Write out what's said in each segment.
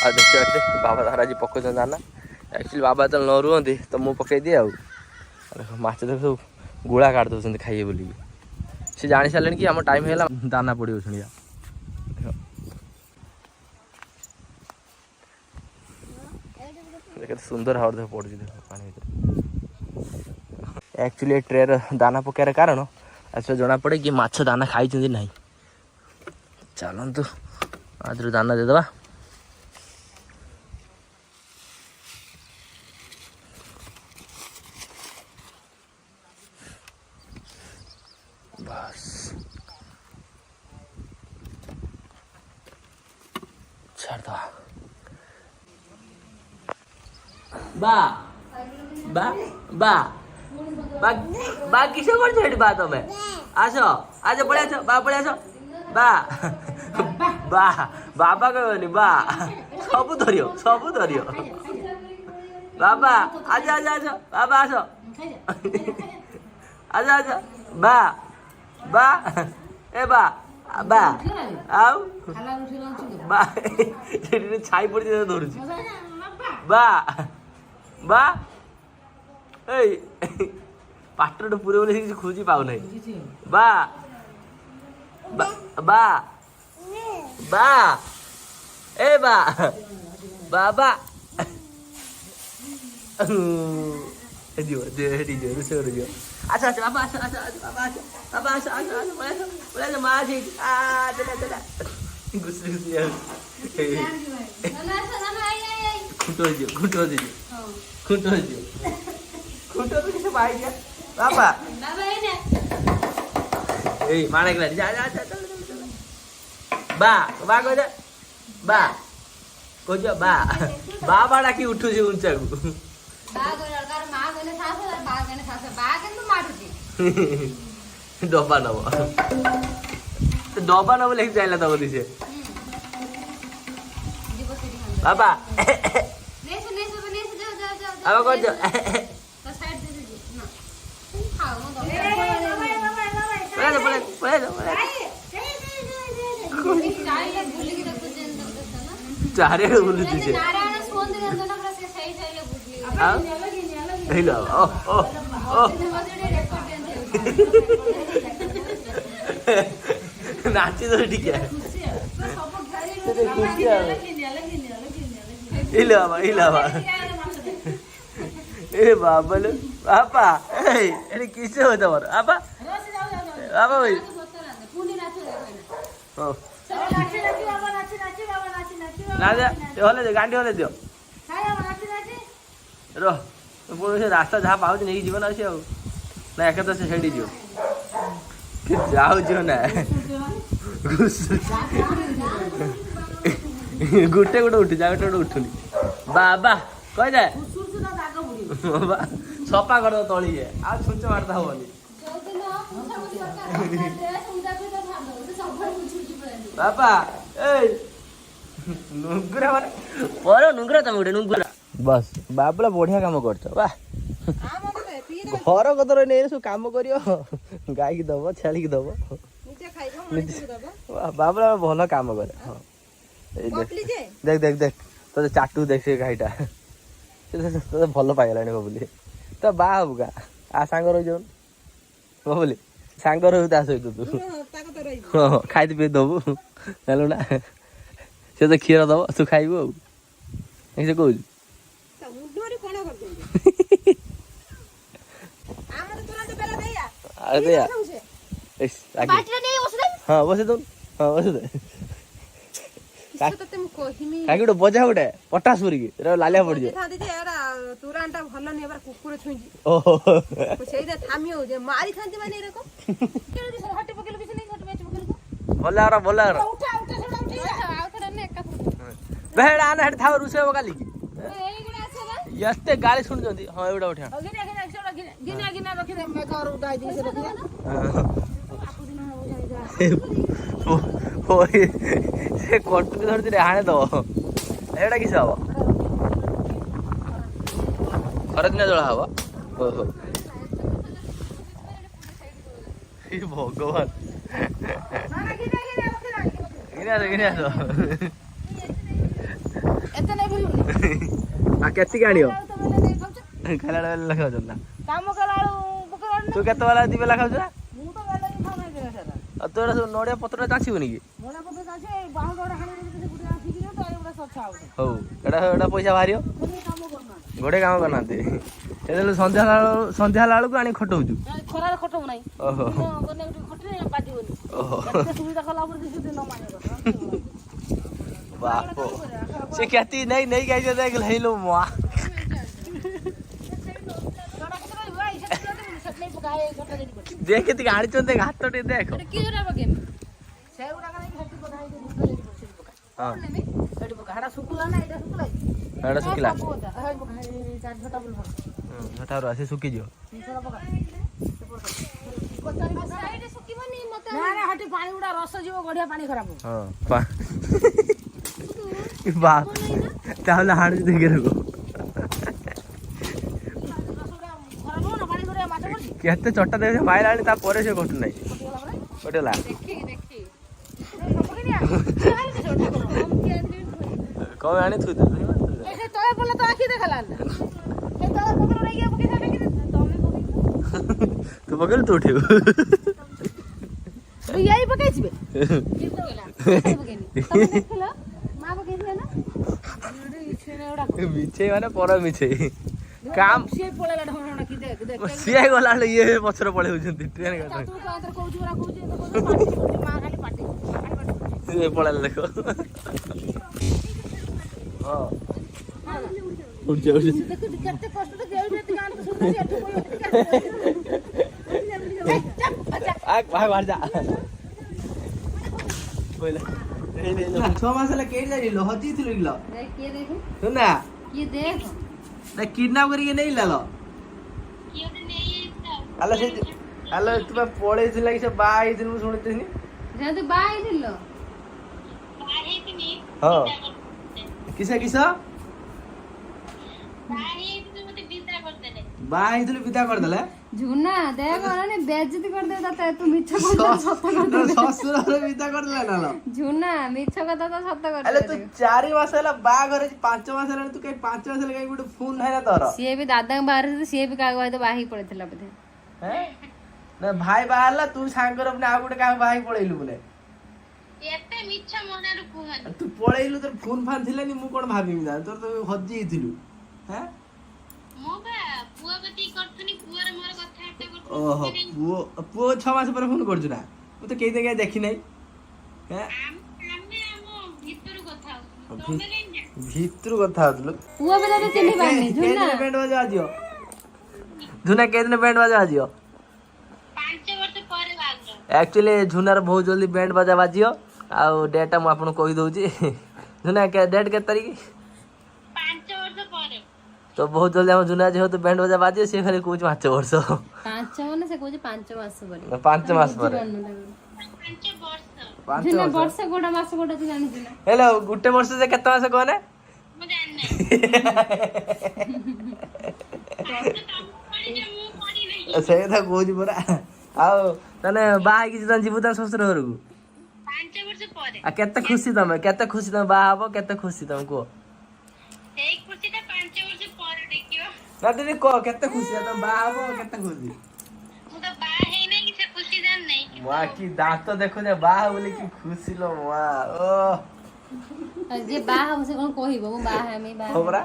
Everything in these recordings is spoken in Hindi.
आ देखिए बाबा धारा आज पकाउछ दाना एक्चुअली बाबा तो न रुहंती तो मु पकई दिए आउ माछ देख सब गुड़ा काट दौरान खाइए बोल सी जानी सारे कि आम टाइम है दाना पड़ो शुणिया देख सुंदर भाव देख पड़े देख पानी एक्चुअली ट्रे दाना पकायर कारण आज जना पड़े कि माछ दाना खाई ना चलतु आज दाना देदबा बस छाड़ दो बा बा बा बा बा किसे कर बा तमें आस आज पड़े आस बा पड़े आस बा बा बाबा कहनी बा सब धरियो बाबा आज आज आज बाबा आस आज आज बा बा ए बा बा आउ बा छाई पड़ी धरुच बा बा ए पाटर पूरे बोले किसी खोजी पाऊ नहीं बा बा बा बा ए बा बाबा दियो दियो रुसे दियो अच्छा अच्छा बाबा अच्छा अच्छा बाबा अच्छा बाबा अच्छा अच्छा बोले मां जी आ चला चला गुस्से गुस्से खुटो दियो खुटो तो किसे भाई दिया बाबा बाबा ए ने ए माने के जा जा चल बा बा को जा बा को जा बा बाबा डाकी उठू छी उंचा को बा गोलकार मां गने सास और बा गने सास बा केन मारू छी डब्बा नबो तो डब्बा नबो लेके जाइला तब दिसे बाबा ने से जाओ अब कर जा तो साइड दे दे ना खाओ मत बोले चारे बोलू दिसे नारायण फोन दे दो ना से सही सही बुझली हेलो ओ ओ ओ नाची तो ठीक है इलावा ए बाबा लो पापा ए किसे हो तमर पापा पापा भाई हां ना जा होले गांडी होले दियो रो पुणी से रास्ता जहाँ पाऊँ नहीं जीवन अच्छे आ ना एक से सेठी जीव जाऊ जो ना गोटे गोटे उठी जा गोटे उठुनी बाबा कह जाए बाबा सफा कर दो तली है आ छुंच मारता हबनी बाबा ए नुंगुरा माने पर नुंगुरा तम गोटे नुंगुरा बस बाबला बढ़िया काम करछ वाह घर कदर नहीं सब काम करियो गाय की दबो छाली की दबो नीचे खाइबो नीचे दबो बाबला भलो काम करे हां देख देख देख तो चाटू देख से गायटा तो भलो पाइलानी बबली तो बा होगा आ सांग रह जोन बबली सांग रह ता सहित तू हां खाइ पे दबो हेलो ना से तो खीर दबो तू खाइबो ऐसे कहू अरे यार हाँ बस दो हाँ बस दे काकी गोटे बजा गोटे पटास पुरी लालिया पड़ जाए तुरानटा भल नहीं बार कुकुर छुंजी ओहो सेइदा थामी हो जे मारी खांती माने एरको केले हटे पकेले बिछ नहीं हटे मैच पकेले बोला उठा उठा सेडा उठी आउथडा ने एका बेड़ा आना हट थाव रुसे हो काली की एई गुडा आछे बा यस्ते गाली सुन जंदी हां एडा उठा गिना गिना सेडा गिना गिना रखि दे मैं घर उठाई दी से रखि दे आपु दिन हो जाई ओए से कोट के धरती रे हाने दो एडा किस हबो खरद न जळा हबो ओहो ए भगवान गिना ଆଉ କେତିକି ଆଣିବ ଆଉ ତମେ ନେଇ ଖାଉଛ ଖାଇଲା ବେଳେ ଖାଉଛ ନା କାମ କଲା ବେଳୁ ପକେଇଲାଣି ତୁ କେତେ ବେଲା ଦି ବେଲା ଖାଉଛୁ ନା ମୁଁ ତ ବେଲେ ହିଁ ଖାଉ ନାହିଁ ଦିନ ସାରା ଆଉ ତୋର ସବୁ ନଡ଼ିଆ ପତ୍ରଟା ଚାଷିବୁନି କି ମୋଡ଼ା ପତ୍ର ଚାଷେ ବାହୁଣ୍ଡ ଗୋଟେ ହାଣି ଦେଇକି ସେ ଗୁଟେ ଆସିକି ତ ଏଗୁଡ଼ା ସଚ୍ଛା ହଉଛି ହଉ ଏଇଟା ପଇସା ବାହାରିବ ତମେ କାମ କରୁନାହାନ୍ତି ଗୋଟେ କାମ କରୁନାହାନ୍ତି ସେତେବେଳେ ସନ୍ଧ୍ୟା ହେଲା ବେଳକୁ ଆଣି ଖଟଉଛୁ ଖରାରେ ଖଟବୁ ନାହିଁ ଓହୋ ଗନେ ଗୋଟେ ଖଟିଲେ ବାଜିବନି ଓହୋ ଏତେ ସୁବିଧା କଲା ପରେ ଯଦି ନ ମାନିବ ବାପ ସେ କେତି ନେଇକି ଆଇଛ ଦେଖିଲ ହେଇଲୋ ମା ଦେଖ କେତିକି ଆଣିଛନ୍ତି ହାତ ଟିକେ ଦେଖ ହଁ ଏଇଟା ଶୁଖିଲା ସେଠାରୁ ଆସି ଶୁଖିଯିବ ପାଣି ଗୁଡା ରସ ଯିବ ବଢିଆ ପାଣି ଖରାପ ହଁ ବାପ ତାହେଲେ ହାଣୁଛି ଦେଖି ରଖ କେତେ ଚଟା ଦେବେ ମାଇଲା ଆଣି ତାପରେ ସେ କଟୁ ନାହିଁ କଟିଗଲା କଣ ଆଣି ଥୁଇ ତଳେ ପଡିଲେ ତ ଆଖି ଦେଖାଲା ତୁ ପକେଇଲୁ ତୁ ଉଠିବୁ ଏଇ ପକେଇছিବେ ମିଛେଇ ମାନେ ପର ମିଛେଇ କାମ ସିଏ ପଳେଇଲା ଢମଣା କି ଦେଖ ସିଏ ଗଲା ବେଳେ ଇଏ ପଛରେ ପଳେଇଛନ୍ତି ଟ୍ରେନ ସିଏ ପଳେଇଲା ଦେଖ ହଁ ଉଠୁଛି କେତେ କଷ୍ଟ ବାହାର ଯା 6 ମାସ ହେଲା କେହି ଯାଇଥିଲ ହଜିଥିଲୁ କିଲ ଶୁନା କିଡନାପ କରିକି ନେଇଲା ଆଲୋ ସେ ଆଲୋ ତୁ ପଳେଇଥିଲା କି ସେ ବାହା ହେଇଥିଲୁ ମୁଁ ଶୁଣିଥିଲି ହଁ କିସ ବାହା ହେଇଥିଲୁ ବିଦା କରିଦେଲେ ଝୁନା ଦେଖ ବେଜତି କରିଦେବ ତତେ ତୁ ମିଛ କଥା ସତ କଥା ଶ୍ୱଶୁର ବିଦା କରିଦେଲା ନା ଝୁନା ମିଛ କଥା ତ ସତ କଥା ଆଲେ ତୁ 4 ମାସ ହେଲା ବାହାଘର 5 ମାସ ହେଲା ତୁ କାଇଁ 5 ମାସ ହେଲା କାଇଁ ଗୋଟେ ଫୋନ ନାହିଁ ନା ତୋର ସିଏ ବି ଦାଦାଙ୍କ ବାହାରେ ସିଏ ବି କାହାକୁ ହয়তো ବାହା ହେଇ ପଳେଇଥିଲା ବୋଧେ ନା ଭାଇ ବାହାରିଲା ତୁ ସାଙ୍ଗର ପୁଣି ଆଉ ଗୋଟେ କାହାକୁ ବାହା ହେଇ ପଳେଇଲୁ ବୋଲେ ଏତେ ମିଛ ମନରୁ କୁହନି ତୁ ପଳେଇଲୁ ତୋର ଫୋନ ଫାନ ଥିଲାନି ମୁଁ କଣ ଭାବିବି ନା ତୋର ତ ହଜି ଯାଇଥିଲୁ ହଁ ମୁଁ ବା ପୁଅ ଗତି କରୁଥନି ପୁଅର ମୋର କଥାବାର୍ତ୍ତା କରୁଥନି ଓହୋ ପୁଅ 6 ମାସ ପରେ ଫୋନ କରୁଛୁ ନା ମୁଁ ତ କେହି ଦେଖା ଦେଖି ନାହିଁ ଆମେ ଆମ ଭିତରୁ କଥା ହଉଥିଲୁ ଭିତରୁ କଥା ହଉଥିଲୁ ପୁଅ ବି ତତେ ଚିହ୍ନି ପାରୁନି ଝୁନା ବ୍ୟାଣ୍ଡ ବାଜା ଆଜିଅ ଝୁନା କେଦିନ ବ୍ୟାଣ୍ଡ ବାଜା ଆଜିଅ 5 ବର୍ଷ ପରେ ବାହାଘର एक्चुअली झुनार बहुत जल्दी बैंड बाजा बाजियो आउ डेटा मु आपन कहि दउची झुना के डेट के तारीख 5 वर्ष ପରେ तो बहुत जल्दी हम झुना जे हो तो बैंड बाजा बाजियो से खाली कुछ 5 वर्ष 5 माने से कहू 5 मास ପରେ 5 मास पर 5 वर्ष झुना वर्ष गोडा मास गोडा तू जानि ना हेलो गुटे वर्ष से केते मास कोने मु जानि नै से था कोज परा आउ तने बाहा कि जन जीवु त ससुर घर को 5 वर्ष ପରେ आ केते खुशी तमे बाहा हबो केते खुशी तमे को सेई खुशी ता 5 वर्ष ପରେ देखियो ना दीदी को केते खुशी तमे बाहा हबो केते खुशी मु तो बाहा हे नै कि से खुशी जान नै वा की दांत देखो जे बाहा बोले की खुशी लो वा ओ जे बाहा से कोन कहिबो मु बाहा मे बाहा होबरा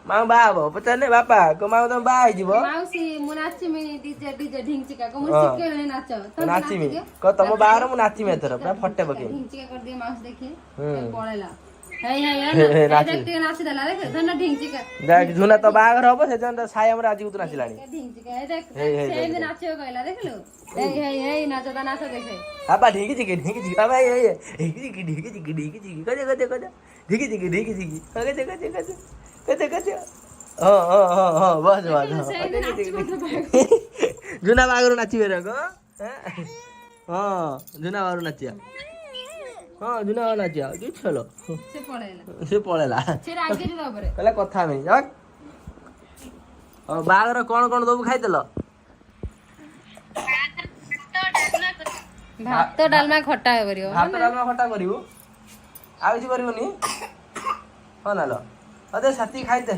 मां बाहा हबो पचाने बापा को मां तो बाहा ही जीवो माउसी मु नाची मे डीजे ढिंचिका को मु सिखे नै नाच तो नाची मी को तम बाहर मु नाची मे एथर पूरा फटे बके ढिंचिका कर दिए माउस देखिए पळेला हे देखते नाची देला देख धन ढिंचिका देख झुना तो बाहर हबो से जन साय हमरा आज उत नाचिलानी ढिंचिका हे देख से भी नाचियो कहला देखलो हे नाच देखे आबा ढिंगी जी आबा हे ढिंगी जी कदे हां बस झुना बागर नाची बेरे को हां झुना बागर नाचिया हां झुना बागर नाचिया कि छलो से पळेला से रागे रे बाबरे कहला कथा में जा बागर कोन दबु खाइतलो भात डालमा खट्टा करियो भात डालमा खट्टा करिवो आ किछ करिवोनी हो नालो अरे साथी खाइते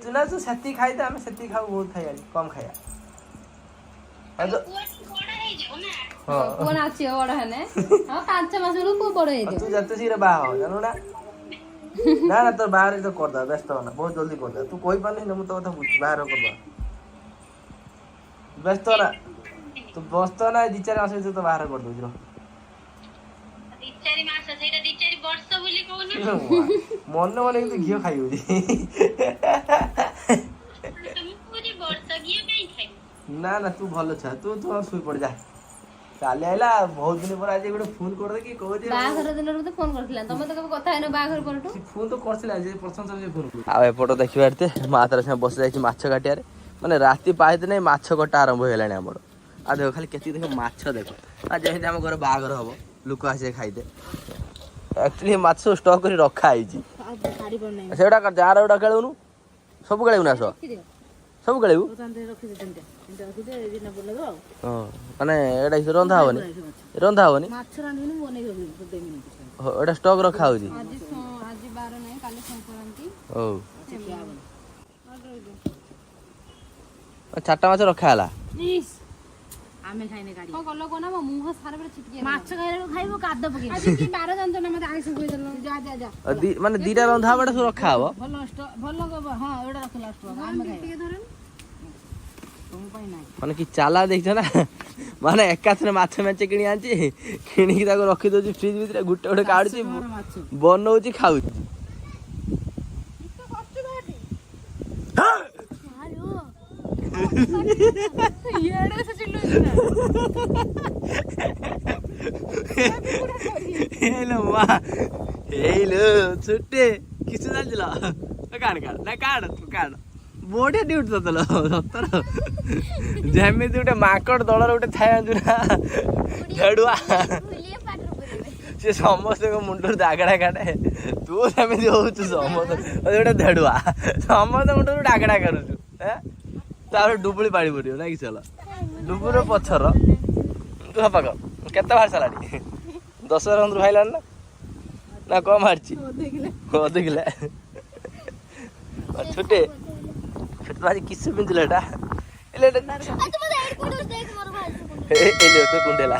तू ना तू साथी खाइते आम साथी खाऊ बहुत खाइया कम खाइया कोन आछि बड़ हने हां 5 मास लो को बड़ हे तू जते शीघ्र बाहा हो जानू ना ना ना तो बाहर तो कर दे व्यस्त हो ना बहुत जल्दी कर दे तू कोई पानी ना मु तो कथा बुझ बाहर कर दे व्यस्त हो ना तू व्यस्त हो ना 2-4 मास तो बाहर कर दो मन मन तो घी खाई ना ना तू भल छा तू तू सुई पड़ जा काले आइला बहुत दिन पर आज गोटे फोन कर दे कि कहू जे बाघर दिन रे फोन करथिला तमे तो कब कथा हैन बाघर परटू फोन तो करथिला जे प्रशंसा से फोन आ एपट देखिबारते मातर से बस जाई माछ काटियारे माने राती पाइते नै माछ कटा आरंभ होलानी हमर आ देखो खाली केती देखो माछ देखो आ जेहि हम घर बाघर हबो लोक आसे खाइते एक्चुअली माछ स्टॉक कर रखा आइची साड़ी पर नै सेडा कर जार उडा खेलुनु सब खेलु ना सब खेलु रखि दे तिनटा रखि दे दिन बोल दो हां माने एडा रंधा होनी माछ रांधुनी बनै गबी 2 मिनिट हो एडा स्टॉक रखा होजी आज 12 नै काली संक्रांति ओ चारटा माछ रखा हला प्लीज आमे खाइने गाड़ी को गलो कोना मो मुह सारे बरे छिटके माछ खाइले खाइबो काद पके आज की 12 जन तो मते आइस होई देलो जा जा जा माने दीटा रंधा बडा सब रखा हबो भलो हां एडा रखला स्टॉक आमे खाइ टिके धरन तुम पाई नाही माने की चाला देखछ ना माने एकाथरे माछ मेचे किणी आंची किणी की ताको रखि दोची फ्रिज भितरे गुटे गुटे काढुची बनौची खाउची येडे से चिल्लो हेलो वा हेलो छुट्टे किस जाजला काढ काढ ना काढ तू काढ बोडे ड्यूट ततलो सतर जेमे दुटे माकड़ दळर उटे थाय अंजुना ढडुआ से समस्त को मुंडर दागड़ा काटे तू सेमे होउछु समस्त ओडे ढडुआ समस्त मुंडर दागड़ा करूछु हैं तार डुबुली पानी पड़ियो ना कि चला डुबुर पछर तू हपाक केते बार सलाडी 10 रंद्र भाइलान ना कम मारची ओ देखले छुटे छुटे आज किस पिंजलेटा एले तो कुंडेला